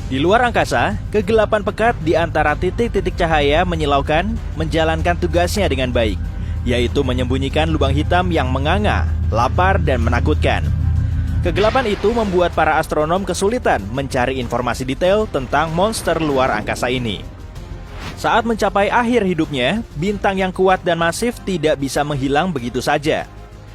Di luar angkasa, kegelapan pekat di antara titik-titik cahaya menyilaukan menjalankan tugasnya dengan baik, yaitu menyembunyikan lubang hitam yang menganga, lapar, dan menakutkan. Kegelapan itu membuat para astronom kesulitan mencari informasi detail tentang monster luar angkasa ini. Saat mencapai akhir hidupnya, bintang yang kuat dan masif tidak bisa menghilang begitu saja.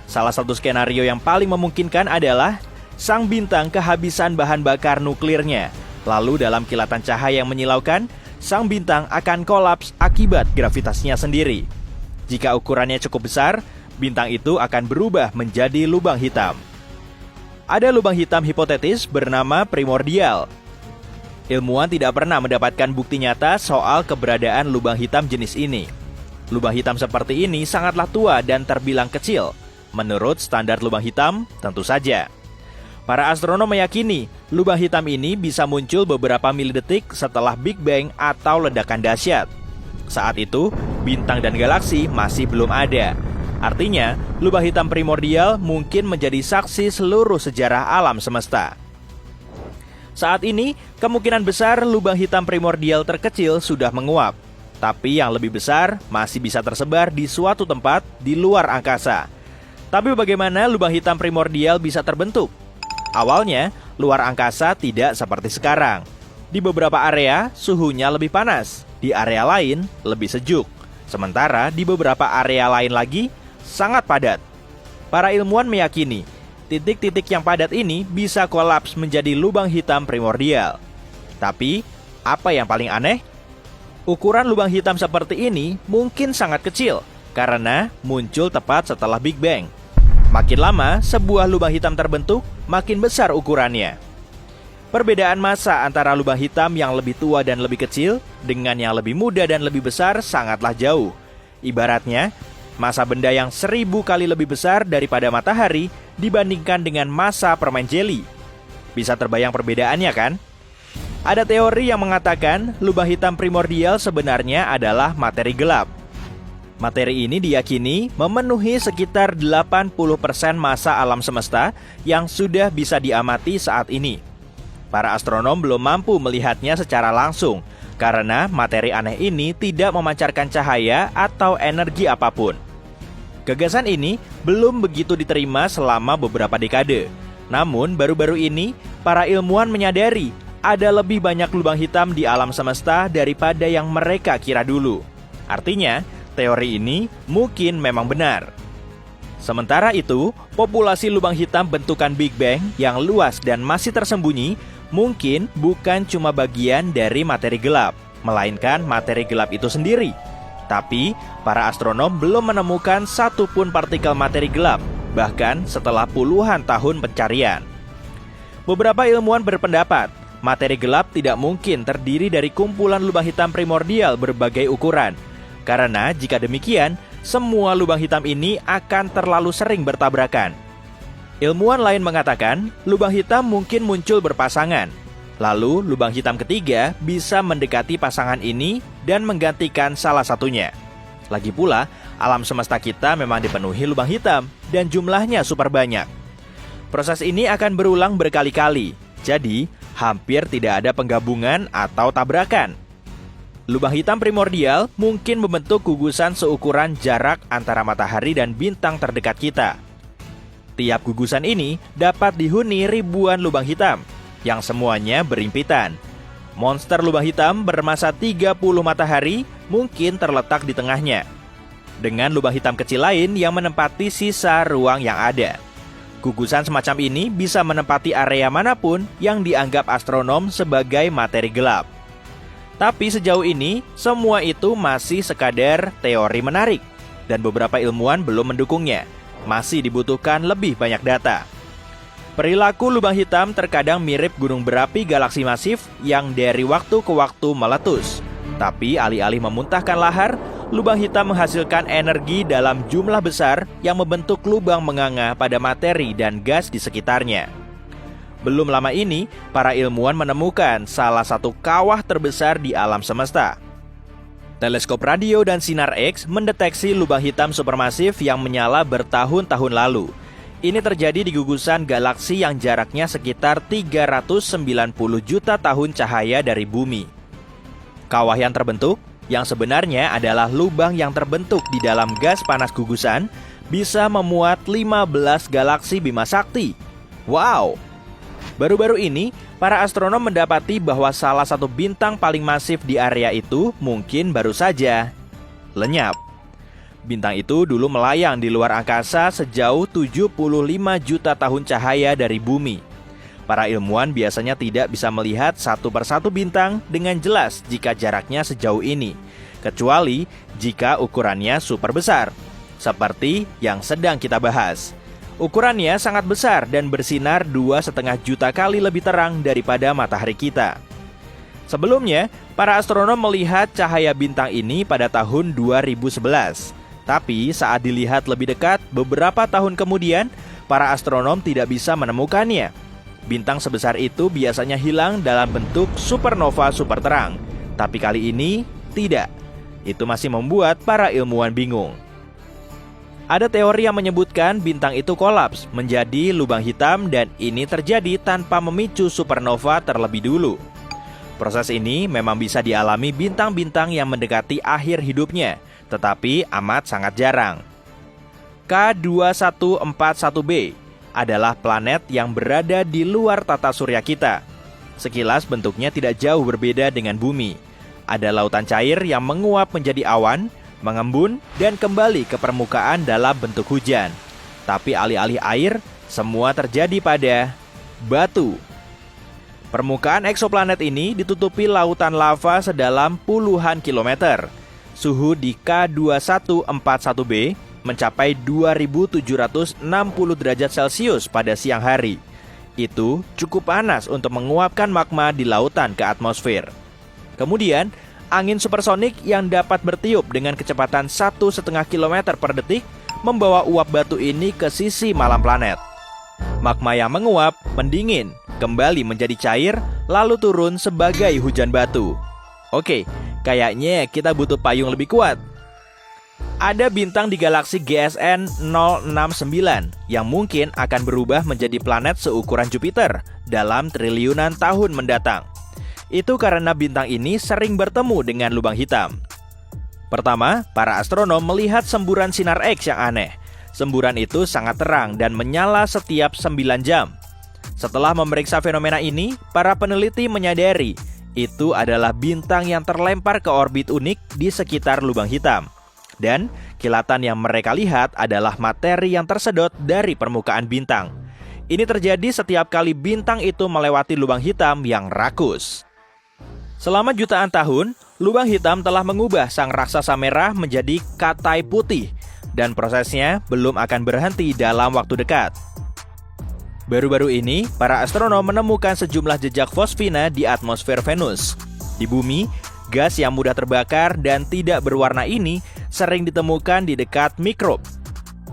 Salah satu skenario yang paling memungkinkan adalah sang bintang kehabisan bahan bakar nuklirnya. Lalu dalam kilatan cahaya yang menyilaukan, sang bintang akan kolaps akibat gravitasinya sendiri. Jika ukurannya cukup besar, bintang itu akan berubah menjadi lubang hitam. Ada lubang hitam hipotetis bernama primordial. Ilmuwan tidak pernah mendapatkan bukti nyata soal keberadaan lubang hitam jenis ini. Lubang hitam seperti ini sangatlah tua dan terbilang kecil. Menurut standar lubang hitam, tentu saja. Para astronom meyakini lubang hitam ini bisa muncul beberapa milidetik setelah Big Bang atau ledakan dahsyat. Saat itu, bintang dan galaksi masih belum ada. Artinya, lubang hitam primordial mungkin menjadi saksi seluruh sejarah alam semesta. Saat ini, kemungkinan besar lubang hitam primordial terkecil sudah menguap. Tapi yang lebih besar masih bisa tersebar di suatu tempat di luar angkasa. Tapi bagaimana lubang hitam primordial bisa terbentuk? Awalnya, luar angkasa tidak seperti sekarang. Di beberapa area, suhunya lebih panas. Di area lain, lebih sejuk. Sementara di beberapa area lain lagi, sangat padat. Para ilmuwan meyakini, titik-titik yang padat ini bisa kolaps menjadi lubang hitam primordial. Tapi, apa yang paling aneh? Ukuran lubang hitam seperti ini mungkin sangat kecil, karena muncul tepat setelah Big Bang. Makin lama, sebuah lubang hitam terbentuk, makin besar ukurannya. Perbedaan massa antara lubang hitam yang lebih tua dan lebih kecil dengan yang lebih muda dan lebih besar sangatlah jauh. Ibaratnya, massa benda yang 1000 kali lebih besar daripada matahari dibandingkan dengan massa permen jeli. Bisa terbayang perbedaannya kan? Ada teori yang mengatakan lubang hitam primordial sebenarnya adalah materi gelap. Materi ini diyakini memenuhi sekitar 80% massa alam semesta yang sudah bisa diamati saat ini. Para astronom belum mampu melihatnya secara langsung karena materi aneh ini tidak memancarkan cahaya atau energi apapun. Gagasan ini belum begitu diterima selama beberapa dekade. Namun baru-baru ini para ilmuwan menyadari ada lebih banyak lubang hitam di alam semesta daripada yang mereka kira dulu. Artinya, teori ini mungkin memang benar. Sementara itu, populasi lubang hitam bentukan Big Bang yang luas dan masih tersembunyi mungkin bukan cuma bagian dari materi gelap, melainkan materi gelap itu sendiri. Tapi, para astronom belum menemukan satupun partikel materi gelap, bahkan setelah puluhan tahun pencarian. Beberapa ilmuwan berpendapat, materi gelap tidak mungkin terdiri dari kumpulan lubang hitam primordial berbagai ukuran. Karena jika demikian, semua lubang hitam ini akan terlalu sering bertabrakan. Ilmuwan lain mengatakan, lubang hitam mungkin muncul berpasangan. Lalu, lubang hitam ketiga bisa mendekati pasangan ini dan menggantikan salah satunya. Lagi pula, alam semesta kita memang dipenuhi lubang hitam dan jumlahnya super banyak. Proses ini akan berulang berkali-kali, jadi hampir tidak ada penggabungan atau tabrakan. Lubang hitam primordial mungkin membentuk gugusan seukuran jarak antara matahari dan bintang terdekat kita. Tiap gugusan ini dapat dihuni ribuan lubang hitam, yang semuanya berimpitan. Monster lubang hitam bermassa 30 matahari mungkin terletak di tengahnya, dengan lubang hitam kecil lain yang menempati sisa ruang yang ada. Gugusan semacam ini bisa menempati area manapun yang dianggap astronom sebagai materi gelap. Tapi sejauh ini, semua itu masih sekadar teori menarik, dan beberapa ilmuwan belum mendukungnya. Masih dibutuhkan lebih banyak data. Perilaku lubang hitam terkadang mirip gunung berapi galaksi masif yang dari waktu ke waktu meletus. Tapi alih-alih memuntahkan lahar, lubang hitam menghasilkan energi dalam jumlah besar yang membentuk lubang menganga pada materi dan gas di sekitarnya. Belum lama ini, para ilmuwan menemukan salah satu kawah terbesar di alam semesta. Teleskop radio dan sinar X mendeteksi lubang hitam supermasif yang menyala bertahun-tahun lalu. Ini terjadi di gugusan galaksi yang jaraknya sekitar 390 juta tahun cahaya dari bumi. Kawah yang terbentuk, yang sebenarnya adalah lubang yang terbentuk di dalam gas panas gugusan, bisa memuat 15 galaksi Bima Sakti. Wow! Baru-baru ini, para astronom mendapati bahwa salah satu bintang paling masif di area itu mungkin baru saja lenyap. Bintang itu dulu melayang di luar angkasa sejauh 75 juta tahun cahaya dari bumi. Para ilmuwan biasanya tidak bisa melihat satu persatu bintang dengan jelas jika jaraknya sejauh ini, kecuali jika ukurannya super besar, seperti yang sedang kita bahas. Ukurannya sangat besar dan bersinar 2,5 juta kali lebih terang daripada matahari kita. Sebelumnya, para astronom melihat cahaya bintang ini pada tahun 2011. Tapi saat dilihat lebih dekat beberapa tahun kemudian, para astronom tidak bisa menemukannya. Bintang sebesar itu biasanya hilang dalam bentuk supernova super terang. Tapi kali ini tidak. Itu masih membuat para ilmuwan bingung. Ada teori yang menyebutkan bintang itu kolaps menjadi lubang hitam dan ini terjadi tanpa memicu supernova terlebih dulu. Proses ini memang bisa dialami bintang-bintang yang mendekati akhir hidupnya, tetapi amat sangat jarang. K2141b adalah planet yang berada di luar tata surya kita. Sekilas bentuknya tidak jauh berbeda dengan bumi. Ada lautan cair yang menguap menjadi awan, mengembun, dan kembali ke permukaan dalam bentuk hujan. Tapi alih-alih air, semua terjadi pada batu. Permukaan eksoplanet ini ditutupi lautan lava sedalam puluhan kilometer. Suhu di K2141b mencapai 2760 derajat Celcius pada siang hari. Itu cukup panas untuk menguapkan magma di lautan ke atmosfer. Kemudian, angin supersonik yang dapat bertiup dengan kecepatan 1,5 km per detik membawa uap batu ini ke sisi malam planet. Magma yang menguap, mendingin, kembali menjadi cair, lalu turun sebagai hujan batu. Oke, kayaknya kita butuh payung lebih kuat. Ada bintang di galaksi GSN 069 yang mungkin akan berubah menjadi planet seukuran Jupiter dalam triliunan tahun mendatang. Itu karena bintang ini sering bertemu dengan lubang hitam. Pertama, para astronom melihat semburan sinar X yang aneh. Semburan itu sangat terang dan menyala setiap 9 jam. Setelah memeriksa fenomena ini, para peneliti menyadari itu adalah bintang yang terlempar ke orbit unik di sekitar lubang hitam. Dan kilatan yang mereka lihat adalah materi yang tersedot dari permukaan bintang. Ini terjadi setiap kali bintang itu melewati lubang hitam yang rakus. Selama jutaan tahun, lubang hitam telah mengubah sang raksasa merah menjadi katai putih. Dan prosesnya belum akan berhenti dalam waktu dekat. Baru-baru ini, para astronom menemukan sejumlah jejak fosfina di atmosfer Venus. Di bumi, gas yang mudah terbakar dan tidak berwarna ini sering ditemukan di dekat mikrob.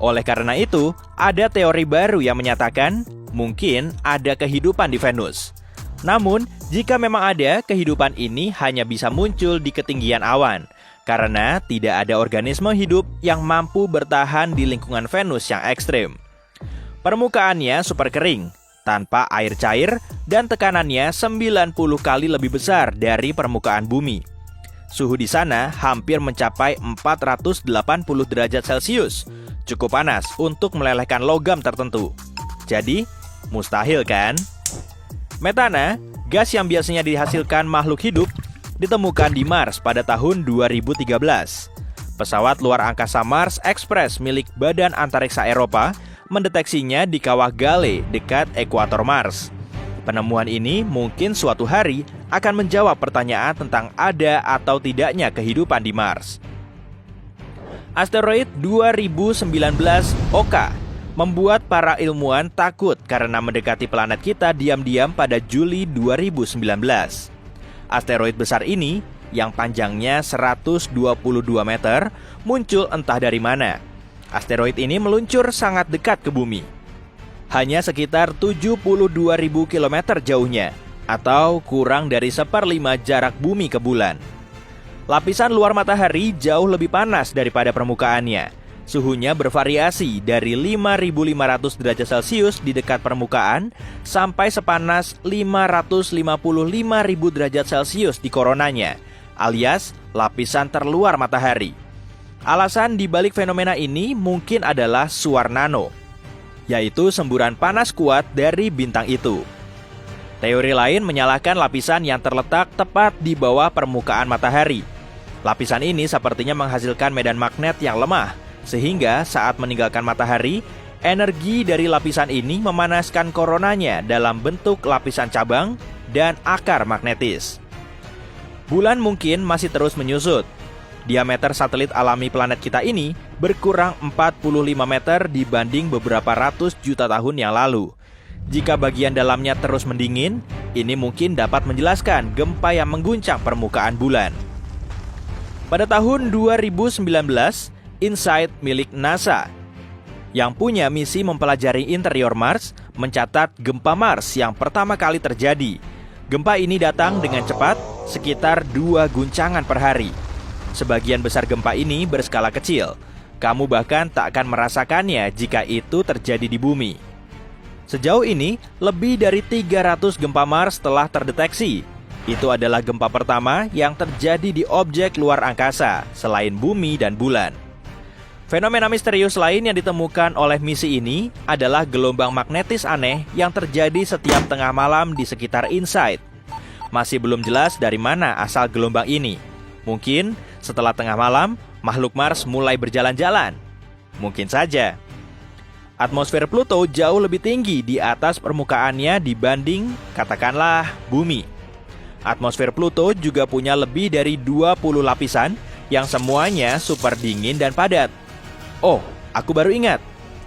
Oleh karena itu, ada teori baru yang menyatakan mungkin ada kehidupan di Venus. Namun, jika memang ada, kehidupan ini hanya bisa muncul di ketinggian awan, karena tidak ada organisme hidup yang mampu bertahan di lingkungan Venus yang ekstrim. Permukaannya super kering, tanpa air cair, dan tekanannya 90 kali lebih besar dari permukaan bumi. Suhu di sana hampir mencapai 480 derajat Celcius, cukup panas untuk melelehkan logam tertentu. Jadi, mustahil kan? Metana, gas yang biasanya dihasilkan makhluk hidup, ditemukan di Mars pada tahun 2013. Pesawat luar angkasa Mars Express milik Badan Antariksa Eropa mendeteksinya di kawah Gale dekat ekuator Mars. Penemuan ini mungkin suatu hari akan menjawab pertanyaan tentang ada atau tidaknya kehidupan di Mars. Asteroid 2019 Oka membuat para ilmuwan takut karena mendekati planet kita diam-diam pada Juli 2019. Asteroid besar ini, yang panjangnya 122 meter, muncul entah dari mana. Asteroid ini meluncur sangat dekat ke bumi. Hanya sekitar 72.000 km jauhnya, atau kurang dari 1/5 jarak bumi ke bulan. Lapisan luar matahari jauh lebih panas daripada permukaannya, Suhunya bervariasi dari 5.500 derajat Celcius di dekat permukaan sampai sepanas 555.000 derajat Celcius di koronanya, alias lapisan terluar matahari. Alasan dibalik fenomena ini mungkin adalah suar nano, yaitu semburan panas kuat dari bintang itu. Teori lain menyalahkan lapisan yang terletak tepat di bawah permukaan matahari. Lapisan ini sepertinya menghasilkan medan magnet yang lemah, sehingga saat meninggalkan matahari, energi dari lapisan ini memanaskan koronanya dalam bentuk lapisan cabang dan akar magnetis. Bulan mungkin masih terus menyusut. Diameter satelit alami planet kita ini berkurang 45 meter dibanding beberapa ratus juta tahun yang lalu. Jika bagian dalamnya terus mendingin, ini mungkin dapat menjelaskan gempa yang mengguncang permukaan bulan. Pada tahun 2019, InSight milik NASA yang punya misi mempelajari interior Mars mencatat gempa Mars yang pertama kali terjadi. Gempa ini datang dengan cepat, sekitar 2 guncangan per hari. Sebagian besar gempa ini berskala kecil. Kamu bahkan tak akan merasakannya jika itu terjadi di bumi. Sejauh ini, lebih dari 300 gempa Mars telah terdeteksi. Itu adalah gempa pertama yang terjadi di objek luar angkasa selain bumi dan bulan. Fenomena misterius lain yang ditemukan oleh misi ini adalah gelombang magnetis aneh yang terjadi setiap tengah malam di sekitar InSight. Masih belum jelas dari mana asal gelombang ini. Mungkin setelah tengah malam, makhluk Mars mulai berjalan-jalan. Mungkin saja. Atmosfer Pluto jauh lebih tinggi di atas permukaannya dibanding, katakanlah, bumi. Atmosfer Pluto juga punya lebih dari 20 lapisan yang semuanya super dingin dan padat. Oh, aku baru ingat.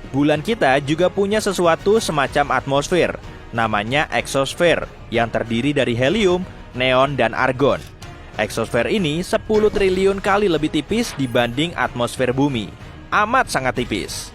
Bulan kita juga punya sesuatu semacam atmosfer, namanya eksosfer, yang terdiri dari helium, neon, dan argon. Eksosfer ini 10 triliun kali lebih tipis dibanding atmosfer bumi. Amat sangat tipis.